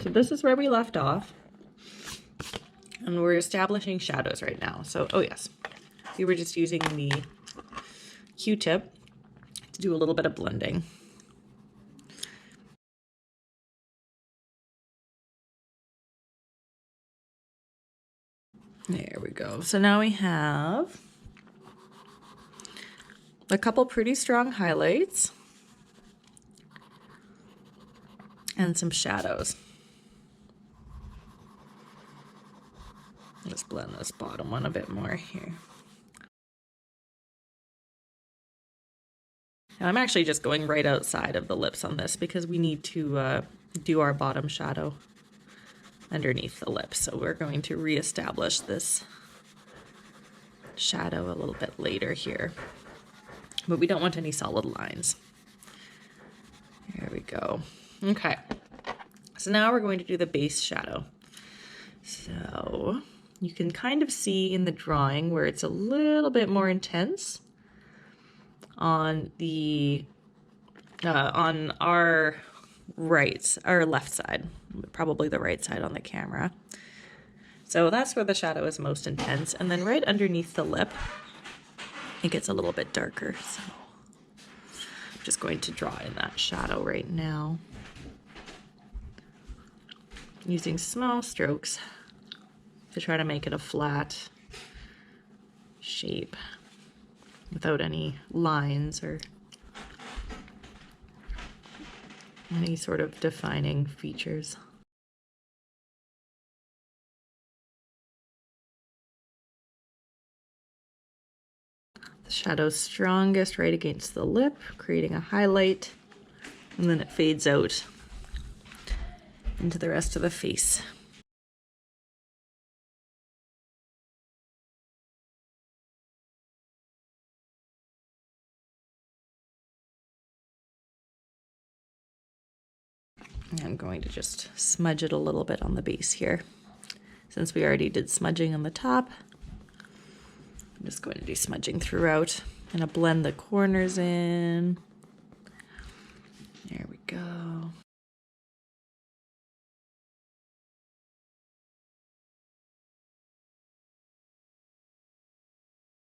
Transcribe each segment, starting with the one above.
So this is where we left off. And we're establishing shadows right now. So, oh yes, we were just using the Q-tip to do a little bit of blending. There we go. So now we have a couple pretty strong highlights and some shadows. Let's blend this bottom one a bit more here. And I'm actually just going right outside of the lips on this because we need to do our bottom shadow underneath the lips. So we're going to reestablish this shadow a little bit later here. But we don't want any solid lines. There we go. Okay. So now we're going to do the base shadow. So you can kind of see in the drawing where it's a little bit more intense on the on our left side, probably the right side on the camera. So that's where the shadow is most intense, and then right underneath the lip it gets a little bit darker. So I'm just going to draw in that shadow right now using small strokes to try to make it a flat shape without any lines or any sort of defining features. The shadow's strongest right against the lip, creating a highlight, and then it fades out into the rest of the face. I'm going to just smudge it a little bit on the base here. Since we already did smudging on the top, I'm just going to do smudging throughout. I'm going to blend the corners in. There we go.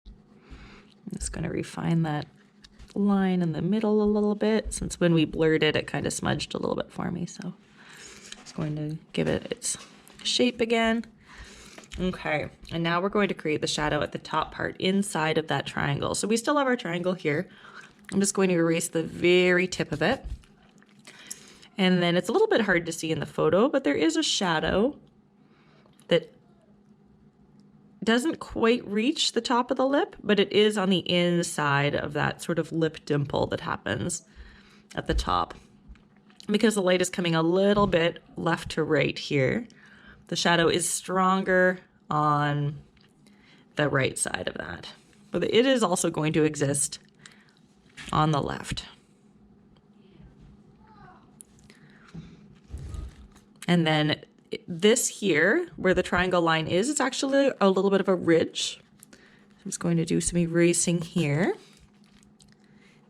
I'm just going to refine that line in the middle a little bit, since when we blurred it, it kind of smudged a little bit for me. So just going to give it its shape again. Okay, and now we're going to create the shadow at the top part inside of that triangle. So we still have our triangle here. I'm just going to erase the very tip of it. And then it's a little bit hard to see in the photo, but there is a shadow that doesn't quite reach the top of the lip, but it is on the inside of that sort of lip dimple that happens at the top. Because the light is coming a little bit left to right here, the shadow is stronger on the right side of that. But it is also going to exist on the left. And then this here, where the triangle line is, it's actually a little bit of a ridge. I'm just going to do some erasing here.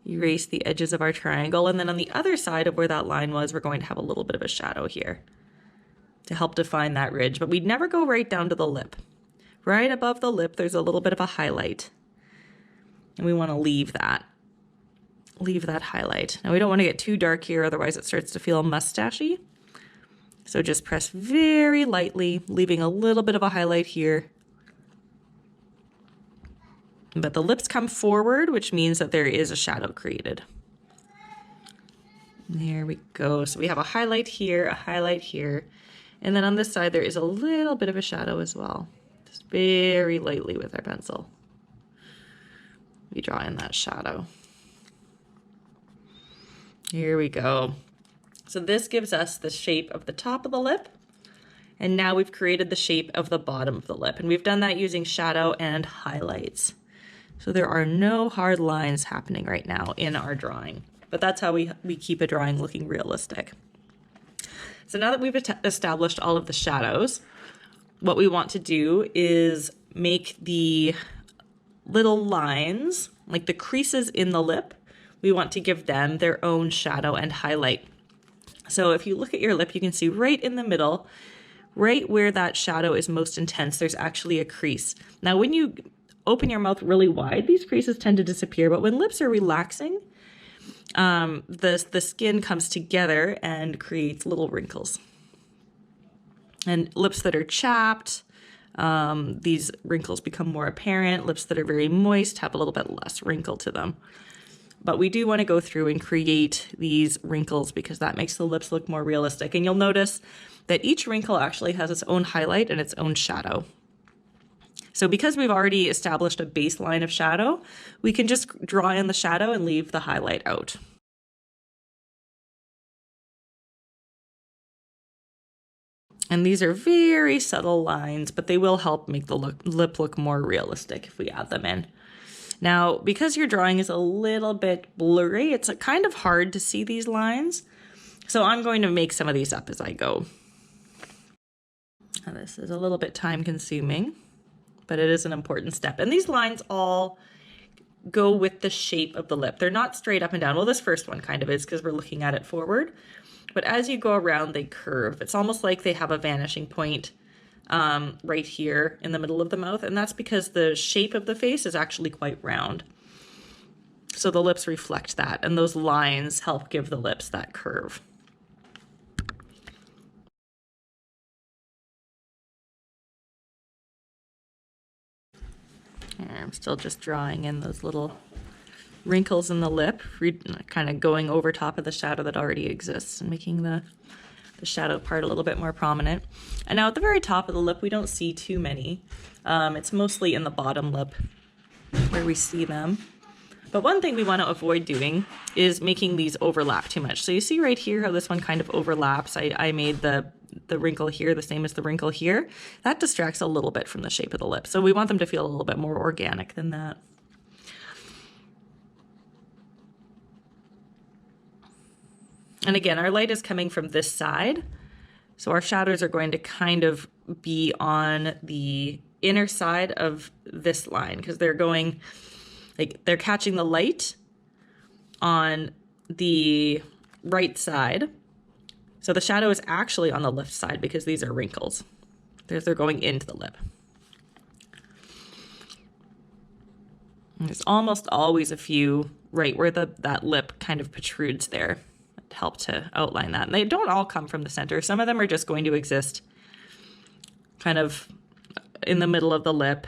Erase the edges of our triangle, and then on the other side of where that line was, we're going to have a little bit of a shadow here to help define that ridge, but we'd never go right down to the lip. Right above the lip, there's a little bit of a highlight, and we want to leave that highlight. Now we don't want to get too dark here, otherwise it starts to feel mustachy. So just press very lightly, leaving a little bit of a highlight here. But the lips come forward, which means that there is a shadow created. There we go. So we have a highlight here, and then on this side there is a little bit of a shadow as well. Just very lightly with our pencil. We draw in that shadow. Here we go. So this gives us the shape of the top of the lip, and now we've created the shape of the bottom of the lip, and we've done that using shadow and highlights. So there are no hard lines happening right now in our drawing, but that's how we keep a drawing looking realistic. So now that we've established all of the shadows, what we want to do is make the little lines, like the creases in the lip, we want to give them their own shadow and highlight. So if you look at your lip, you can see right in the middle, right where that shadow is most intense, there's actually a crease. Now, when you open your mouth really wide, these creases tend to disappear, but when lips are relaxing, the skin comes together and creates little wrinkles. And lips that are chapped, these wrinkles become more apparent. Lips that are very moist have a little bit less wrinkle to them. But we do want to go through and create these wrinkles because that makes the lips look more realistic. And you'll notice that each wrinkle actually has its own highlight and its own shadow. So because we've already established a baseline of shadow, we can just draw in the shadow and leave the highlight out. And these are very subtle lines, but they will help make the lip look more realistic if we add them in. Now, because your drawing is a little bit blurry, it's kind of hard to see these lines. So I'm going to make some of these up as I go. Now, this is a little bit time consuming, but it is an important step. And these lines all go with the shape of the lip. They're not straight up and down. Well, this first one kind of is because we're looking at it forward. But as you go around, they curve. It's almost like they have a vanishing point right here in the middle of the mouth. And that's because the shape of the face is actually quite round. So the lips reflect that. And those lines help give the lips that curve. I'm still just drawing in those little wrinkles in the lip, kind of going over top of the shadow that already exists and making the shadow part a little bit more prominent. And now at the very top of the lip, we don't see too many. It's mostly in the bottom lip where we see them. But one thing we want to avoid doing is making these overlap too much. So you see right here how this one kind of overlaps. I made the wrinkle here the same as the wrinkle here. That distracts a little bit from the shape of the lip. So we want them to feel a little bit more organic than that. And again, our light is coming from this side. So our shadows are going to kind of be on the inner side of this line because they're going, like they're catching the light on the right side. So the shadow is actually on the left side because these are wrinkles. They're going into the lip. And there's almost always a few right where that lip kind of protrudes there. Help to outline that. And they don't all come from the center. Some of them are just going to exist kind of in the middle of the lip.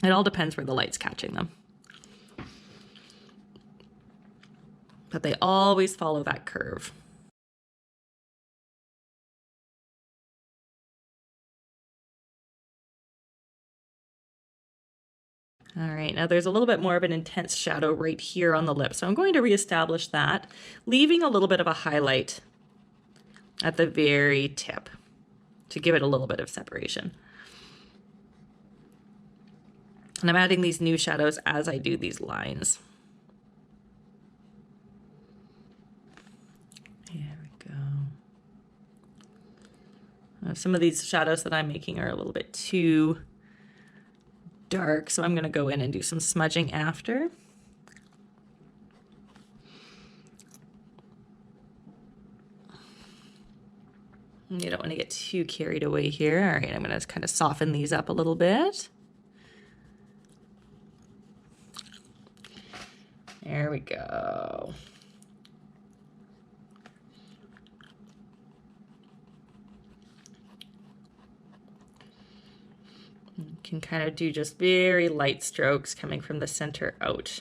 It all depends where the light's catching them. But they always follow that curve. All right, now there's a little bit more of an intense shadow right here on the lip. So I'm going to reestablish that, leaving a little bit of a highlight at the very tip to give it a little bit of separation. And I'm adding these new shadows as I do these lines. There we go. Some of these shadows that I'm making are a little bit too dark, so I'm going to go in and do some smudging after. You don't want to get too carried away here. All right, I'm going to kind of soften these up a little bit. There we go. You can kind of do just very light strokes coming from the center out.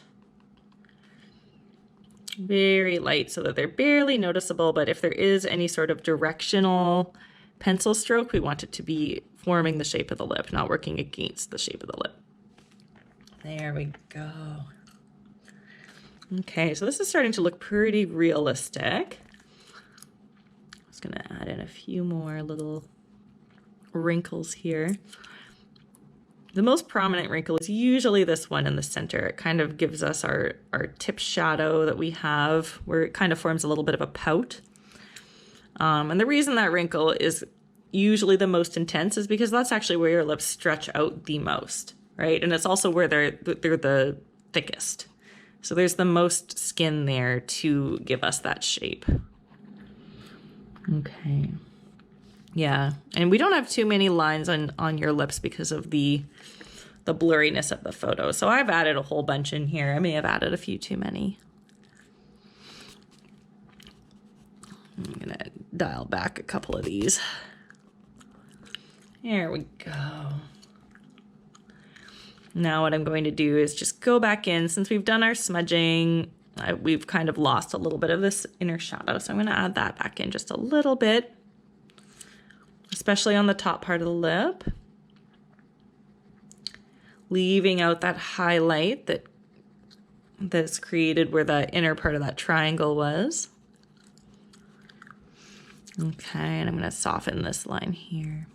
Very light so that they're barely noticeable, but if there is any sort of directional pencil stroke, we want it to be forming the shape of the lip, not working against the shape of the lip. There we go. Okay, so this is starting to look pretty realistic. I'm just gonna add in a few more little wrinkles here. The most prominent wrinkle is usually this one in the center. It kind of gives us our tip shadow that we have, where it kind of forms a little bit of a pout. And the reason that wrinkle is usually the most intense is because that's actually where your lips stretch out the most, right? And it's also where they're the thickest. So there's the most skin there to give us that shape. Okay. Yeah, and we don't have too many lines on your lips because of the blurriness of the photo. So I've added a whole bunch in here. I may have added a few too many. I'm gonna dial back a couple of these. There we go. Now what I'm going to do is just go back in. Since we've done our smudging, we've kind of lost a little bit of this inner shadow. So I'm gonna add that back in just a little bit, especially on the top part of the lip, leaving out that highlight that's created where the inner part of that triangle was. Okay, and I'm gonna soften this line here.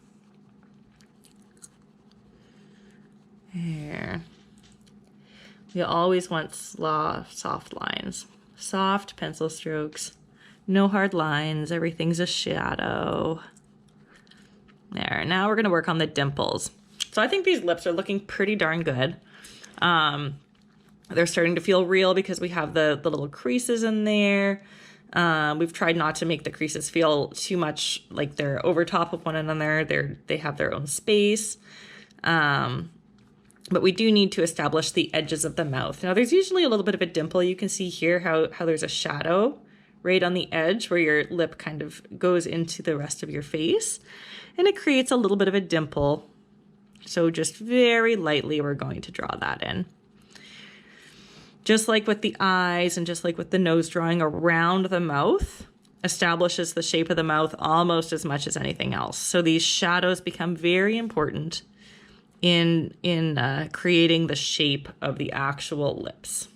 There. We always want soft lines, soft pencil strokes, no hard lines, everything's a shadow. There, now we're gonna work on the dimples. So I think these lips are looking pretty darn good. They're starting to feel real because we have the little creases in there. We've tried not to make the creases feel too much like they're over top of one another. They have their own space. But we do need to establish the edges of the mouth. Now there's usually a little bit of a dimple. You can see here how there's a shadow right on the edge where your lip kind of goes into the rest of your face. And it creates a little bit of a dimple. So just very lightly, we're going to draw that in. Just like with the eyes and just like with the nose, drawing around the mouth establishes the shape of the mouth almost as much as anything else. So these shadows become very important in creating the shape of the actual lips.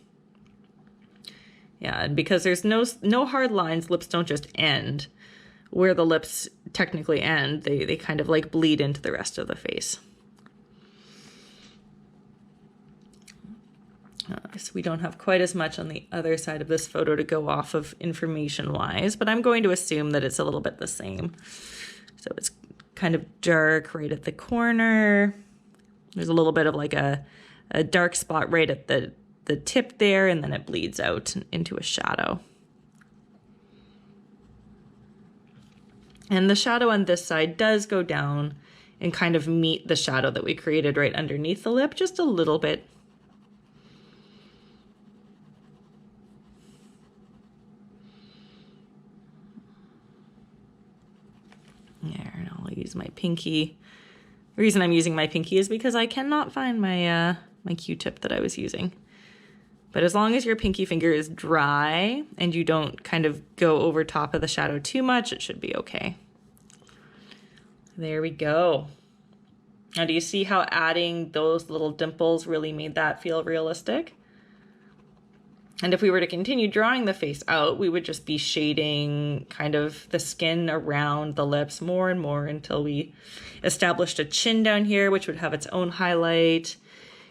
Yeah, and because there's no hard lines, lips don't just end. Where the lips technically end, they kind of like bleed into the rest of the face. So we don't have quite as much on the other side of this photo to go off of information-wise, but I'm going to assume that it's a little bit the same. So it's kind of dark right at the corner. There's a little bit of like a dark spot right at the tip there, and then it bleeds out into a shadow. And the shadow on this side does go down and kind of meet the shadow that we created right underneath the lip, just a little bit. There, and I'll use my pinky. The reason I'm using my pinky is because I cannot find my my Q-tip that I was using. But as long as your pinky finger is dry and you don't kind of go over top of the shadow too much, it should be okay. There we go. Now, do you see how adding those little dimples really made that feel realistic? And if we were to continue drawing the face out, we would just be shading kind of the skin around the lips more and more until we established a chin down here, which would have its own highlight.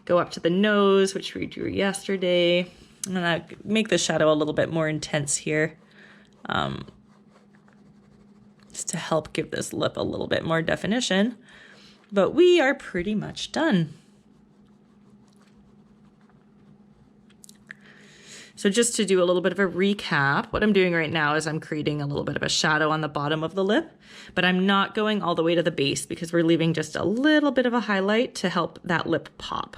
Go up to the nose, which we drew yesterday. And I make the shadow a little bit more intense here, just to help give this lip a little bit more definition. But we are pretty much done. So just to do a little bit of a recap, what I'm doing right now is I'm creating a little bit of a shadow on the bottom of the lip, but I'm not going all the way to the base because we're leaving just a little bit of a highlight to help that lip pop.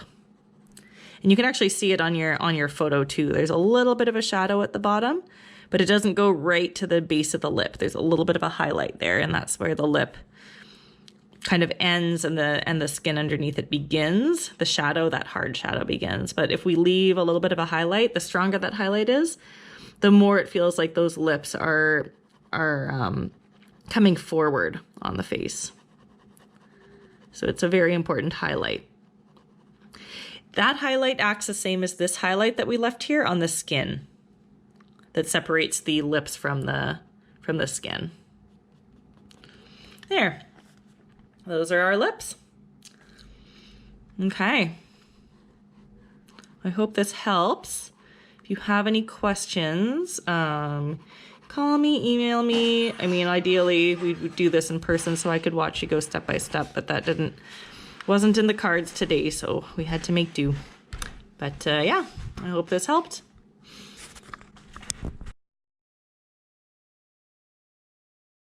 And you can actually see it on your photo too. There's a little bit of a shadow at the bottom, but it doesn't go right to the base of the lip. There's a little bit of a highlight there, and that's where the lip kind of ends and the skin underneath it begins. The shadow, that hard shadow, begins. But if we leave a little bit of a highlight, the stronger that highlight is, the more it feels like those lips are coming forward on the face. So it's a very important highlight. That highlight acts the same as this highlight that we left here on the skin that separates the lips from the skin. There. Those are our lips. Okay. I hope this helps. If you have any questions, call me, email me. I mean, ideally, we would do this in person so I could watch you go step by step, but that wasn't in the cards today, so we had to make do. But yeah, I hope this helped.